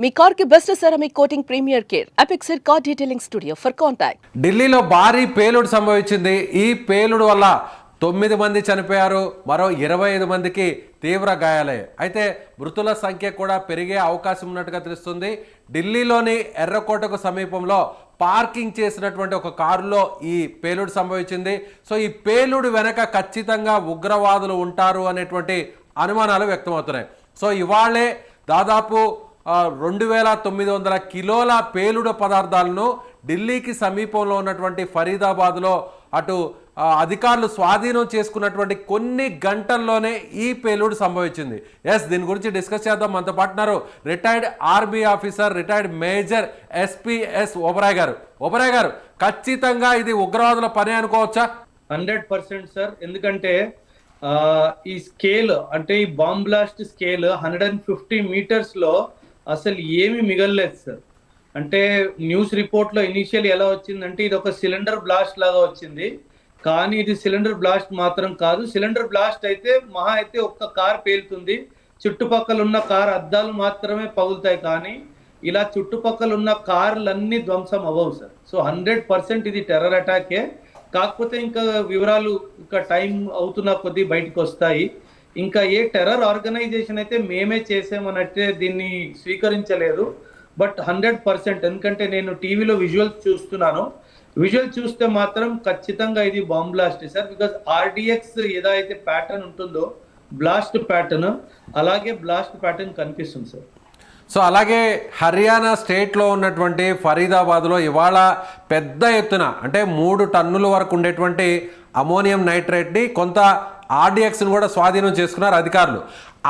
మీ car కి best ceramic coating premier care Apexer car detailing studio for contact. ఢిల్లీలో భారీ పేలుడు సంభవించింది. ఈ పేలుడు వల్ల 9 మంది చనిపోయారు, మరో 25 మందికి తీవ్ర గాయాలయ్యాయి. అయితే మృతుల సంఖ్య కూడా పెరిగే అవకాశం ఉన్నట్టుగా తెలుస్తుంది. ఢిల్లీలోని ఎర్రకోటకు సమీపంలో పార్కింగ్ చేసినటువంటి ఒక కారులో ఈ పేలుడు సంభవించింది. సో ఈ పేలుడు వెనక ఖచ్చితంగా ఉగ్రవాదులు ఉంటారు అనేటువంటి అనుమానాలు వ్యక్తమవుతున్నాయి. సో ఇవాళే దాదాపు 2900 కిలోల పేలుడు పదార్థాలను ఢిల్లీకి సమీపంలో ఉన్నటువంటి ఫరీదాబాద్లో అటు అధికారులు స్వాధీనం చేసుకున్నటువంటి కొన్ని గంటల్లోనే ఈ పేలుడు సంభవించింది. దీని గురించి డిస్కస్ చేద్దాం. మనతో పాటున్నారు retired army officer, retired major SPS Oberoi garu. Oberoi గారు, ఖచ్చితంగా ఇది ఉగ్రవాదుల పని అనుకోవచ్చా? 100% సార్. ఎందుకంటే ఈ స్కేల్ అంటే ఈ బాంబ్ బ్లాస్ట్ స్కేల్ 150 మీటర్స్ లో అసలు ఏమి మిగలలేదు సార్. అంటే న్యూస్ రిపోర్ట్ లో ఇనిషియల్ ఎలా వచ్చిందంటే ఇది ఒక సిలిండర్ బ్లాస్ట్ లాగా వచ్చింది, కానీ ఇది సిలిండర్ బ్లాస్ట్ మాత్రం కాదు. సిలిండర్ బ్లాస్ట్ అయితే మహా అయితే ఒక్క కార్ పేలుతుంది, చుట్టుపక్కల ఉన్న కార్ అద్దాలు మాత్రమే పగులుతాయి, కానీ ఇలా చుట్టుపక్కల ఉన్న కార్లన్నీ ధ్వంసం అవ్వవు సార్. సో 100% ఇది టెర్రర్ అటాకే. కాకపోతే ఇంకా వివరాలు ఇంకా టైం అవుతున్న కొద్దీ బయటకు వస్తాయి. ఇంకా ఏ టెర్రర్ ఆర్గనైజేషన్ అయితే మేమే చేసామన్నట్టే దీన్ని స్వీకరించలేదు. బట్ 100%, ఎందుకంటే నేను టీవీలో విజువల్స్ చూస్తున్నాను, విజువల్ చూస్తే మాత్రం ఖచ్చితంగా ఇది bomb blast sir. Because RDX ఏదైతే ప్యాటర్న్ ఉంటుందో బ్లాస్ట్ ప్యాటర్న్, అలాగే బ్లాస్ట్ ప్యాటర్న్ కనిపిస్తుంది సార్. సో అలాగే హర్యానా స్టేట్లో ఉన్నటువంటి ఫరీదాబాద్లో ఇవాళ పెద్ద ఎత్తున అంటే 3 టన్నుల వరకు ఉండేటువంటి అమోనియం నైట్రేట్ని కొంత ఆర్డిఎక్స్ని కూడా స్వాధీనం చేసుకున్నారు అధికారులు.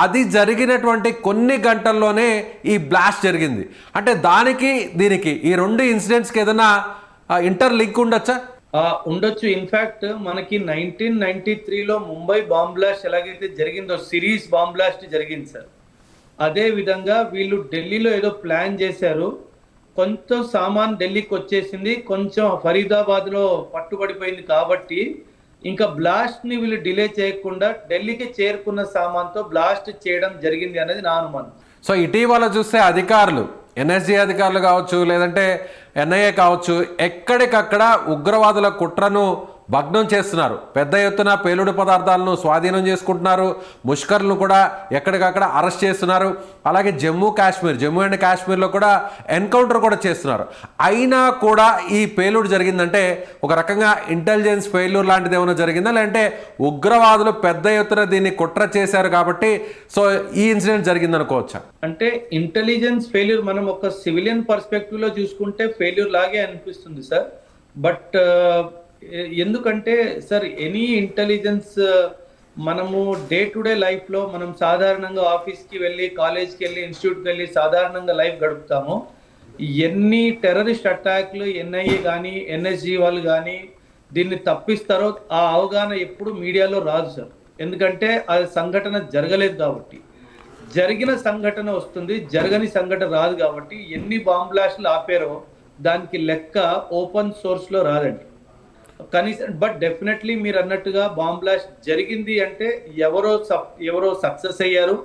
అది జరిగినటువంటి కొన్ని గంటల్లోనే ఈ బ్లాస్ట్ జరిగింది. అంటే దానికి దీనికి ఈ 2 ఇన్సిడెంట్స్కి ఏదైనా ఇంటర్ లింక్ ఉండొచ్చా? ఉండొచ్చు. ఇన్ఫ్యాక్ట్ మనకి 1993లో ముంబై బాంబ్ బ్లాస్ట్ ఎలాగైతే జరిగిందో సిరీస్ బాంబ్ బ్లాస్ట్ జరిగింది సార్. అదే విధంగా వీళ్ళు ఢిల్లీలో ఏదో ప్లాన్ చేశారు, కొంచెం సామాన్ ఢిల్లీకి వచ్చేసింది, కొంచెం ఫరీదాబాద్లో పట్టుబడిపోయింది, కాబట్టి ఇంకా బ్లాస్ట్ని వీళ్ళు డిలే చేయకుండా ఢిల్లీకి చేరుకున్న సామాన్తో బ్లాస్ట్ చేయడం జరిగింది అనేది నా అనుమానం. సో ఇటీవల చూస్తే అధికారులు, ఎన్ఎస్జీ అధికారులు కావచ్చు, లేదంటే ఎన్ఐఏ కావచ్చు, ఎక్కడికక్కడ ఉగ్రవాదుల కుట్రను భగ్నం చేస్తున్నారు. పెద్ద ఎత్తున పేలుడు పదార్థాలను స్వాధీనం చేసుకుంటున్నారు, ముష్కర్లను కూడా ఎక్కడికక్కడ అరెస్ట్ చేస్తున్నారు. అలాగే జమ్మూ అండ్ కాశ్మీర్లో కూడా ఎన్కౌంటర్ కూడా చేస్తున్నారు. అయినా కూడా ఈ పేలుడు జరిగిందంటే ఒక రకంగా ఇంటెలిజెన్స్ ఫెయిల్యూర్ లాంటిది ఏమైనా జరిగిందా, లేదంటే ఉగ్రవాదులు పెద్ద ఎత్తున దీన్ని కుట్ర చేశారు కాబట్టి సో ఈ ఇన్సిడెంట్ జరిగింది అనుకోవచ్చా? అంటే ఇంటెలిజెన్స్ ఫెయిల్యూర్ మనం ఒక సివిలియన్ పర్స్పెక్టివ్ లో చూసుకుంటే ఫెయిల్యూర్ లాగే అనిపిస్తుంది సార్. బట్ ఎందుకంటే సార్ ఎనీ ఇంటెలిజెన్స్ మనము డే టు డే లైఫ్లో మనం సాధారణంగా ఆఫీస్కి వెళ్ళి, కాలేజ్కి వెళ్ళి, ఇన్స్టిట్యూట్కి వెళ్ళి సాధారణంగా లైఫ్ గడుపుతాము. ఎన్ని టెర్రరిస్ట్ అటాక్లు ఎన్ఐఏ కానీ ఎన్ఎస్జీ వాళ్ళు కానీ దీన్ని తప్పిస్తారో ఆ అవగాహన ఎప్పుడు మీడియాలో రాదు సార్. ఎందుకంటే అది సంఘటన జరగలేదు కాబట్టి. జరిగిన సంఘటన వస్తుంది, జరగని సంఘటన రాదు కాబట్టి ఎన్ని బాంబ్ బ్లాస్ట్లు ఆపారో దానికి లెక్క ఓపెన్ సోర్స్లో రాదండి కనీసం. బట్ డెఫినెట్లీ మీరు అన్నట్టుగా బాంబ్ బ్లాస్ట్ జరిగింది అంటే ఎవరో సక్సెస్ అయ్యారు,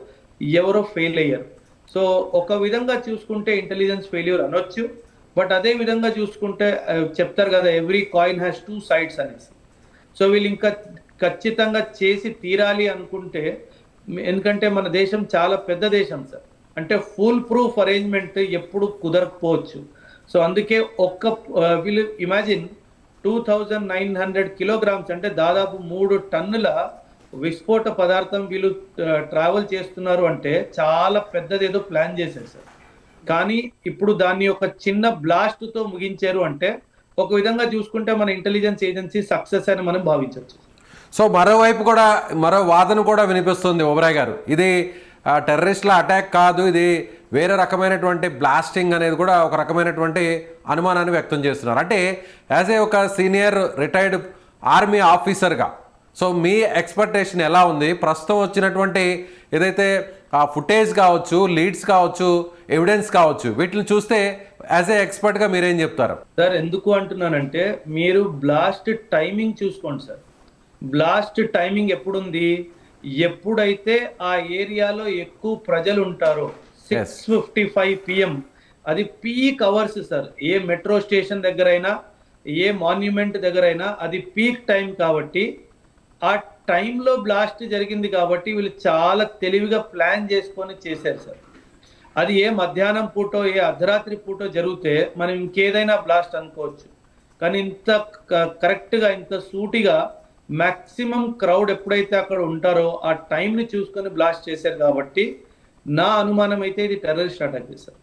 ఎవరో ఫెయిల్ అయ్యారు. సో ఒక విధంగా చూసుకుంటే ఇంటెలిజెన్స్ ఫెయిల్యూర్ అనొచ్చు. బట్ అదే విధంగా చూసుకుంటే చెప్తారు కదా, ఎవ్రీ కాయిన్ హ్యాస్ 2 sides అనేసి. సో వీళ్ళు ఇంకా ఖచ్చితంగా చేసి తీరాలి అనుకుంటే, ఎందుకంటే మన దేశం చాలా పెద్ద దేశం సార్, అంటే ఫుల్ ప్రూఫ్ అరేంజ్మెంట్ ఎప్పుడు కుదరకపోవచ్చు. సో అందుకే వీళ్ళు ఇమాజిన్ 2900 కిలోగ్రామ్స్ అంటే దాదాపు 3 టన్నుల విస్ఫోట పదార్థం వీళ్ళు ట్రావెల్ చేస్తున్నారు అంటే చాలా పెద్దదేదో ప్లాన్ చేశారు సార్. కానీ ఇప్పుడు దాన్ని ఒక చిన్న బ్లాస్ట్తో ముగించారు అంటే ఒక విధంగా చూసుకుంటే మన ఇంటెలిజెన్స్ ఏజెన్సీ సక్సెస్ అని మనం భావించవచ్చు. సో మరోవైపు కూడా మరో వాదన కూడా వినిపిస్తుంది ఓబరాయ్ గారు, ఇది టెర్రరిస్టుల అటాక్ కాదు, ఇది వేరే రకమైనటువంటి బ్లాస్టింగ్ అనేది కూడా ఒక రకమైనటువంటి అనుమానాన్ని వ్యక్తం చేస్తున్నారు. అంటే యాజ్ ఏ ఒక సీనియర్ రిటైర్డ్ ఆర్మీ ఆఫీసర్గా సో మీ ఎక్స్పెక్టేషన్ ఎలా ఉంది? ప్రస్తుతం వచ్చినటువంటి ఏదైతే ఫుటేజ్ కావచ్చు, లీడ్స్ కావచ్చు, ఎవిడెన్స్ కావచ్చు, వీటిని చూస్తే యాజ్ ఏ ఎక్స్పర్ట్గా మీరేం చెప్తారు? సార్ ఎందుకు అంటున్నానంటే మీరు బ్లాస్ట్ టైమింగ్ చూసుకోండి సార్. బ్లాస్ట్ టైమింగ్ ఎప్పుడుంది? ఎప్పుడైతే ఆ ఏరియాలో ఎక్కువ ప్రజలు ఉంటారో, 6:55 PM. అది పీక్ అవర్స్ సార్. ఏ మెట్రో స్టేషన్ దగ్గరైనా, ఏ మాన్యుమెంట్ దగ్గరైనా అది పీక్ టైం కాబట్టి, ఆ టైంలో బ్లాస్ట్ జరిగింది కాబట్టి వీళ్ళు చాలా తెలివిగా ప్లాన్ చేసుకొని చేశారు సార్. అది ఏ మధ్యాహ్నం పూటో, ఏ అర్ధరాత్రి పూటో జరిగితే మనం ఇంకేదైనా బ్లాస్ట్ అనుకోవచ్చు. కానీ ఇంత కరెక్ట్గా, ఇంత సూటిగా మాక్సిమం క్రౌడ్ ఎప్పుడైతే అక్కడ ఉంటారో ఆ టైంని చూసుకొని బ్లాస్ట్ చేశారు కాబట్టి నా అనుమానం అయితే ఇది టెర్రరిస్ట్ అటాక్ సార్.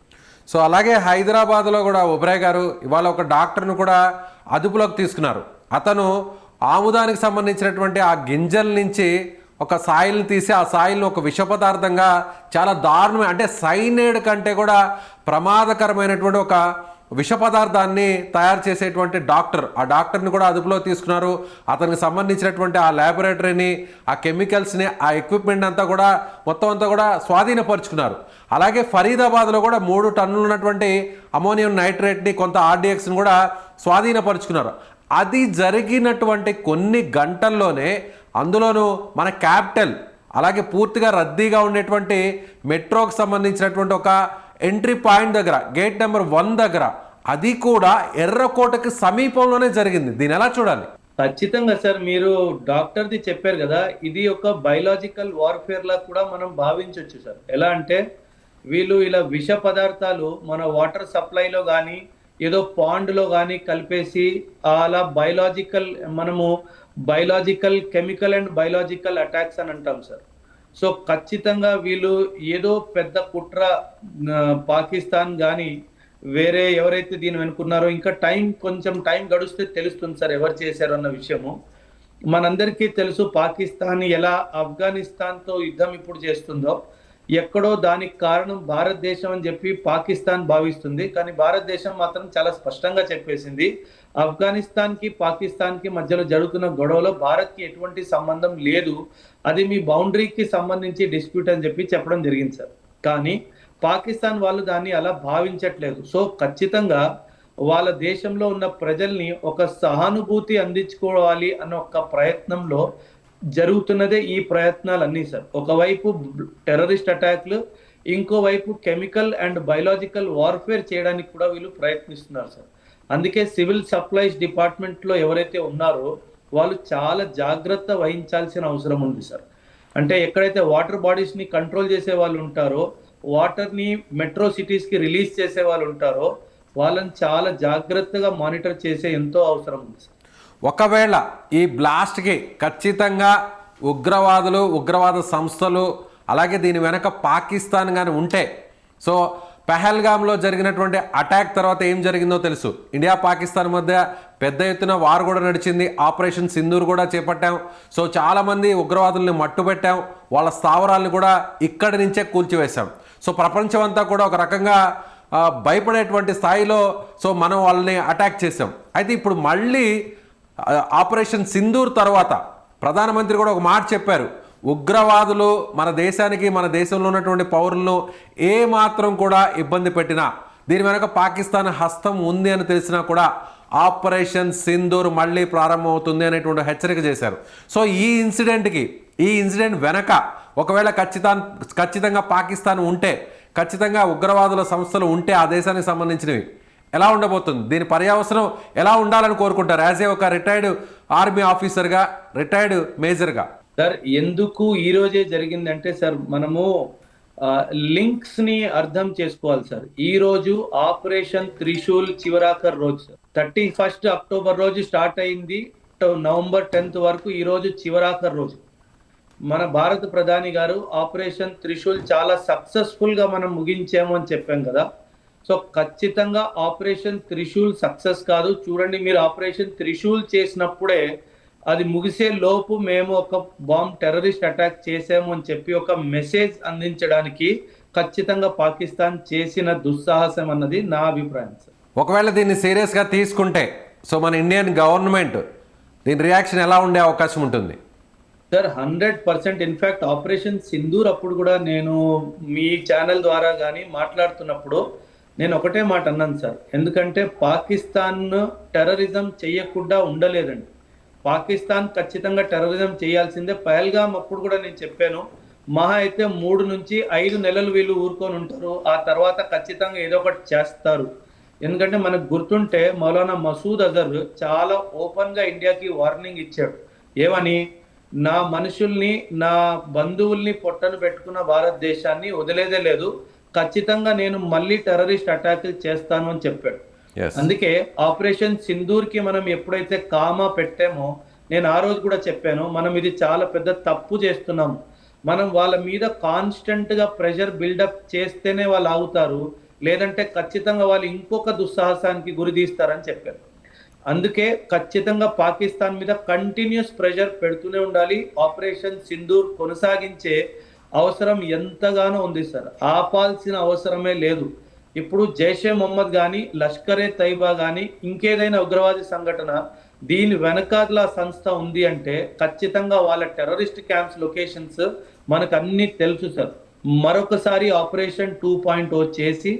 సో అలాగే హైదరాబాద్లో కూడా ఒబ్రాయ్ గారు ఇవాళ ఒక డాక్టర్ను కూడా అదుపులోకి తీసుకున్నారు. అతను ఆముదానికి సంబంధించినటువంటి ఆ గింజల నుంచి ఒక సాయిల్ని తీసి ఆ సాయిల్ని ఒక విష పదార్థంగా చాలా దారుణమైన, అంటే సైనైడ్ కంటే కూడా ప్రమాదకరమైనటువంటి ఒక విష పదార్థాన్ని తయారు చేసేటువంటి డాక్టర్, ఆ డాక్టర్ని కూడా అదుపులో తీసుకున్నారు. అతనికి సంబంధించినటువంటి ఆ ల్యాబొరేటరీని, ఆ కెమికల్స్ని, ఆ ఎక్విప్మెంట్ అంతా కూడా మొత్తం అంతా కూడా స్వాధీనపరుచుకున్నారు. అలాగే ఫరీదాబాద్లో కూడా 3 టన్నులు ఉన్నటువంటి అమోనియం నైట్రేట్ని, కొంత ఆర్డిఎక్స్ని కూడా స్వాధీనపరుచుకున్నారు. అది జరిగినటువంటి కొన్ని గంటల్లోనే అందులోనూ మన క్యాపిటల్, అలాగే పూర్తిగా రద్దీగా ఉండేటువంటి మెట్రోకి సంబంధించినటువంటి ఒక ఎంట్రీ పాయింట్ దగ్గర, గేట్ నెంబర్ 1 దగ్గర, అది కూడా ఎర్రకోటకి సమీపంలోనే జరిగింది. దీని ఎలా చూడాలి? ఖచ్చితంగా సార్, మీరు డాక్టర్ది చెప్పారు కదా, ఇది ఒక బయలాజికల్ వార్ఫేర్ లా కూడా మనం భావించవచ్చు సార్. ఎలా అంటే వీళ్ళు ఇలా విష పదార్థాలు మన వాటర్ సప్లైలో కానీ ఏదో పాండ్లో కానీ కలిపేసి అలా మనము biological, chemical and biological attacks అని అంటాం సార్. సో ఖచ్చితంగా వీళ్ళు ఏదో పెద్ద కుట్ర, పాకిస్తాన్ కానీ వేరే ఎవరైతే దీన్ని వెనుకున్నారో, ఇంకా కొంచెం టైం గడిస్తే తెలుస్తుంది సార్ ఎవరు చేశారు అన్న విషయము. మనందరికీ తెలుసు పాకిస్తాన్ ఎలా ఆఫ్ఘనిస్తాన్తో యుద్ధం ఇప్పుడు చేస్తుందో, ఎక్కడో దానికి కారణం భారతదేశం అని చెప్పి పాకిస్తాన్ భావిస్తుంది. కానీ భారతదేశం మాత్రం చాలా స్పష్టంగా చెప్పేసింది, ఆఫ్ఘనిస్తాన్కి పాకిస్తాన్కి మధ్యలో జరుగుతున్న గొడవలో భారత్కి ఎటువంటి సంబంధం లేదు, అది మీ బౌండరీకి సంబంధించి డిస్ప్యూట్ అని చెప్పి చెప్పడం జరిగింది సార్. కానీ పాకిస్తాన్ వాళ్ళు దాన్ని అలా భావించట్లేదు. సో ఖచ్చితంగా వాళ్ళ దేశంలో ఉన్న ప్రజల్ని ఒక సహానుభూతి అందించుకోవాలి అన్న ఒక ప్రయత్నంలో జరుగుతున్నదే ఈ ప్రయత్నాలన్నీ సార్. ఒకవైపు టెర్రరిస్ట్ అటాక్లు, ఇంకోవైపు కెమికల్ అండ్ బయలాజికల్ వార్ఫేర్ చేయడానికి కూడా వీళ్ళు ప్రయత్నిస్తున్నారు సార్. అందుకే సివిల్ సప్లైస్ డిపార్ట్మెంట్లో ఎవరైతే ఉన్నారో వాళ్ళు చాలా జాగ్రత్త వహించాల్సిన అవసరం ఉంది సార్. అంటే ఎక్కడైతే వాటర్ బాడీస్ని కంట్రోల్ చేసే వాళ్ళు ఉంటారో, వాటర్ని మెట్రో సిటీస్కి రిలీజ్ చేసే వాళ్ళు ఉంటారో, వాళ్ళని చాలా జాగ్రత్తగా మానిటర్ చేసే ఎంతో అవసరం ఉంది సార్. ఒకవేళ ఈ బ్లాస్ట్కి ఖచ్చితంగా ఉగ్రవాదులు, ఉగ్రవాద సంస్థలు, అలాగే దీని వెనక పాకిస్తాన్ కానీ ఉంటే, సో పెహల్గామ్లో జరిగినటువంటి అటాక్ తర్వాత ఏం జరిగిందో తెలుసు. ఇండియా పాకిస్తాన్ మధ్య పెద్ద ఎత్తున వార్ కూడా నడిచింది. ఆపరేషన్ సింధూర్ కూడా చేపట్టాం. సో చాలామంది ఉగ్రవాదుల్ని మట్టుపెట్టాం, వాళ్ళ స్థావరాలను కూడా ఇక్కడి నుంచే కూల్చివేశాం. సో ప్రపంచం అంతా కూడా ఒక రకంగా భయపడేటువంటి స్థాయిలో సో మనం వాళ్ళని అటాక్ చేసాం. అయితే ఇప్పుడు మళ్ళీ ఆపరేషన్ సింధూర్ తర్వాత ప్రధానమంత్రి కూడా ఒక మాట చెప్పారు, ఉగ్రవాదులు మన దేశానికి, మన దేశంలో ఉన్నటువంటి పౌరులను ఏ మాత్రం కూడా ఇబ్బంది పెట్టినా, దీని వెనక పాకిస్తాన్ హస్తం ఉంది అని తెలిసినా కూడా ఆపరేషన్ సింధూర్ మళ్ళీ ప్రారంభమవుతుంది అనేటువంటి హెచ్చరిక చేశారు. సో ఈ ఇన్సిడెంట్ వెనక ఒకవేళ ఖచ్చితంగా పాకిస్తాన్ ఉంటే, ఖచ్చితంగా ఉగ్రవాదుల సంస్థలు ఉంటే ఆ దేశానికి సంబంధించినవి ఎలా ఉండబోతుంది, దీని పర్యవసరం ఎలా ఉండాలని కోరుకుంటారు యాజ్ ఏ ఒక రిటైర్డ్ ఆర్మీ ఆఫీసర్గా, రిటైర్డ్ మేజర్గా? సార్ ఎందుకు ఈ రోజే జరిగిందంటే సార్, మనము లింక్స్ ని అర్థం చేసుకోవాలి సార్. ఈ రోజు ఆపరేషన్ త్రిశూల్ చివరాఖర్ రోజు సార్. 31 అక్టోబర్ రోజు స్టార్ట్ అయింది, నవంబర్ 10th వరకు ఈ రోజు చివరాఖర్ రోజు. మన భారత ప్రధాని గారు ఆపరేషన్ త్రిశూల్ చాలా సక్సెస్ఫుల్ గా మనం ముగించాము అని చెప్పాం కదా. సో ఖచ్చితంగా ఆపరేషన్ త్రిశూల్ సక్సెస్ కాదు. చూడండి, మీరు ఆపరేషన్ త్రిశూల్ చేసినప్పుడే అది ముగిసే లోపు మేము ఒక టెర్రరిస్ట్ అటాక్ చేసాము అని చెప్పి ఒక మెసేజ్ అందించడానికి ఖచ్చితంగా పాకిస్తాన్ చేసిన దుస్సాహసం అన్నది నా అభిప్రాయం సార్. ఒకవేళ దీన్ని సీరియస్గా తీసుకుంటే సో మన ఇండియన్ గవర్నమెంట్ దీని రియాక్షన్ ఎలా ఉండే అవకాశం ఉంటుంది సార్? 100%. ఇన్ఫ్యాక్ట్ ఆపరేషన్ సింధూర్ అప్పుడు కూడా నేను మీ ఛానల్ ద్వారా కానీ మాట్లాడుతున్నప్పుడు నేను ఒకటే మాట అన్నాను సార్, ఎందుకంటే పాకిస్తాన్ టెర్రరిజం చేయకుండా ఉండలేదండి. పాకిస్తాన్ ఖచ్చితంగా టెర్రరిజం చేయాల్సిందే. పహల్గామ్ అప్పుడు కూడా నేను చెప్పాను, మహా అయితే 3 నుంచి 5 నెలలు వీళ్ళు ఊరుకొని ఉంటారు. ఆ తర్వాత ఖచ్చితంగా ఏదో ఒకటి చేస్తారు. ఎందుకంటే మనకు గుర్తుంటే మౌలానా మసూద్ అజర్ చాలా ఓపెన్‌గా ఇండియాకి వార్నింగ్ ఇచ్చాడు. ఏమని? నా మనుషుల్ని, నా బంధువుల్ని పొట్టన పెట్టుకున్న భారతదేశాన్ని వదిలేదే లేదు. ఖచ్చితంగా నేను మళ్ళీ టెర్రరిస్ట్ అటాకులు చేస్తాను అని చెప్పాడు. అందుకే ఆపరేషన్ సింధూర్‌కి మనం ఎప్పుడైతే కామా పెట్టామో, నేను ఆ రోజు కూడా చెప్పాను, మనం ఇది చాలా పెద్ద తప్పు చేస్తున్నాం. మనం వాళ్ళ మీద కాన్స్టెంట్‌గా ప్రెషర్ బిల్డప్ చేస్తేనే వాళ్ళు ఆగుతారు. లేదంటే ఖచ్చితంగా వాళ్ళు ఇంకొక దుస్సాహసానికి గురి తీస్తారని చెప్పారు. అందుకే ఖచ్చితంగా పాకిస్తాన్ మీద కంటిన్యూస్ ప్రెషర్ పెడుతూనే ఉండాలి. ఆపరేషన్ సింధూర్ కొనసాగించే అవసరం ఎంతగానో ఉంది సార్. ఆపాల్సిన అవసరమే లేదు. ఇప్పుడు జైషే మొహమ్మద్ కానీ, లష్కరే తైబా కానీ, ఇంకేదైనా ఉగ్రవాది సంఘటన దీని వెనకాల సంస్థ ఉంది అంటే ఖచ్చితంగా వాళ్ళ టెర్రరిస్ట్ క్యాంప్స్ లొకేషన్స్ మనకు అన్ని తెలుసు సార్. మరొకసారి ఆపరేషన్ 2.0 చేసి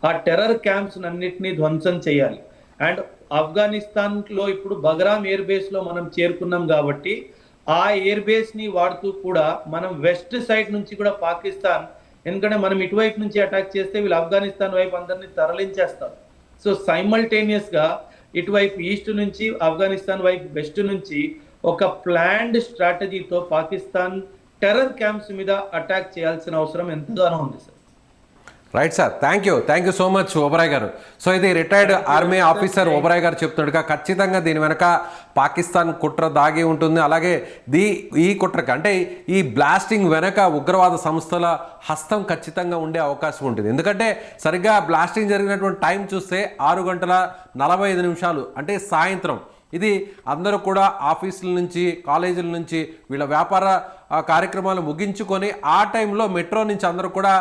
ఆ టెర్రర్ క్యాంప్స్ అన్నిటినీ ధ్వంసం చేయాలి. అండ్ ఆఫ్ఘనిస్తాన్లో ఇప్పుడు బగ్రామ్ ఎయిర్ బేస్ లో మనం చేరుకున్నాం కాబట్టి ఆ ఎయిర్ బేస్ ని వాడుతూ కూడా మనం వెస్ట్ సైడ్ నుంచి కూడా పాకిస్తాన్, ఎందుకంటే మనం ఇటువైపు నుంచి అటాక్ చేస్తే వీళ్ళు ఆఫ్ఘనిస్తాన్ వైపు అందరినీ తరలించేస్తారు. సో సైమల్టేనియస్ గా ఇటువైపు ఈస్ట్ నుంచి ఆఫ్ఘనిస్తాన్ వైపు వెస్ట్ నుంచి ఒక ప్లాన్డ్ స్ట్రాటజీతో పాకిస్తాన్ టెర్రర్ క్యాంప్స్ మీద అటాక్ చేయాల్సిన అవసరం ఎంతగానో ఉంది sir. Right sir, thank you so much Oberoi గారు. సో ఇది రిటైర్డ్ ఆర్మీ ఆఫీసర్ ఓబరాయ్ గారు చెప్తున్నట్టుగా ఖచ్చితంగా దీని వెనక పాకిస్తాన్ కుట్ర దాగి ఉంటుంది. అలాగే ఈ కుట్రకి అంటే ఈ బ్లాస్టింగ్ వెనక ఉగ్రవాద సంస్థల హస్తం ఖచ్చితంగా ఉండే అవకాశం ఉంటుంది. ఎందుకంటే సరిగ్గా బ్లాస్టింగ్ జరిగినటువంటి టైం చూస్తే 6:45 అంటే సాయంత్రం. ఇది అందరూ కూడా ఆఫీసుల నుంచి, కాలేజీల నుంచి వీళ్ళ వ్యాపార కార్యక్రమాలు ముగించుకొని ఆ టైంలో మెట్రో నుంచి అందరూ కూడా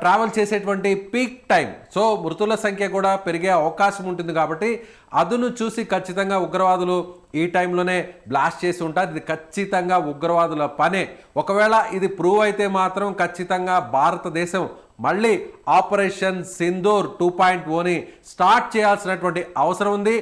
ట్రావెల్ చేసేటువంటి పీక్ టైం. సో మృతుల సంఖ్య కూడా పెరిగే అవకాశం ఉంటుంది. కాబట్టి అదును చూసి ఖచ్చితంగా ఉగ్రవాదులు ఈ టైంలోనే బ్లాస్ట్ చేసి ఉంటారు. ఇది ఖచ్చితంగా ఉగ్రవాదుల పనే. ఒకవేళ ఇది ప్రూవ్ అయితే మాత్రం ఖచ్చితంగా భారతదేశం మళ్ళీ ఆపరేషన్ సింధూర్ 2.0ని స్టార్ట్ చేయాల్సినటువంటి అవసరం ఉంది.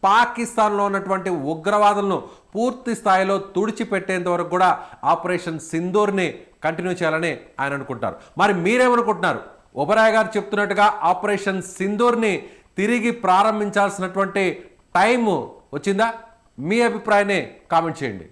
పాకిస్తాన్లో ఉన్నటువంటి ఉగ్రవాదులను పూర్తి స్థాయిలో తుడిచిపెట్టేంత వరకు కూడా ఆపరేషన్ సింధూర్ని కంటిన్యూ చేయాలని ఆయన అనుకుంటారు. మరి మీరేమనుకుంటున్నారు? ఓబరాయ్ గారు చెప్తున్నట్టుగా ఆపరేషన్ సింధూర్ని తిరిగి ప్రారంభించాల్సినటువంటి టైము వచ్చిందా? మీ అభిప్రాయాన్ని కామెంట్ చేయండి.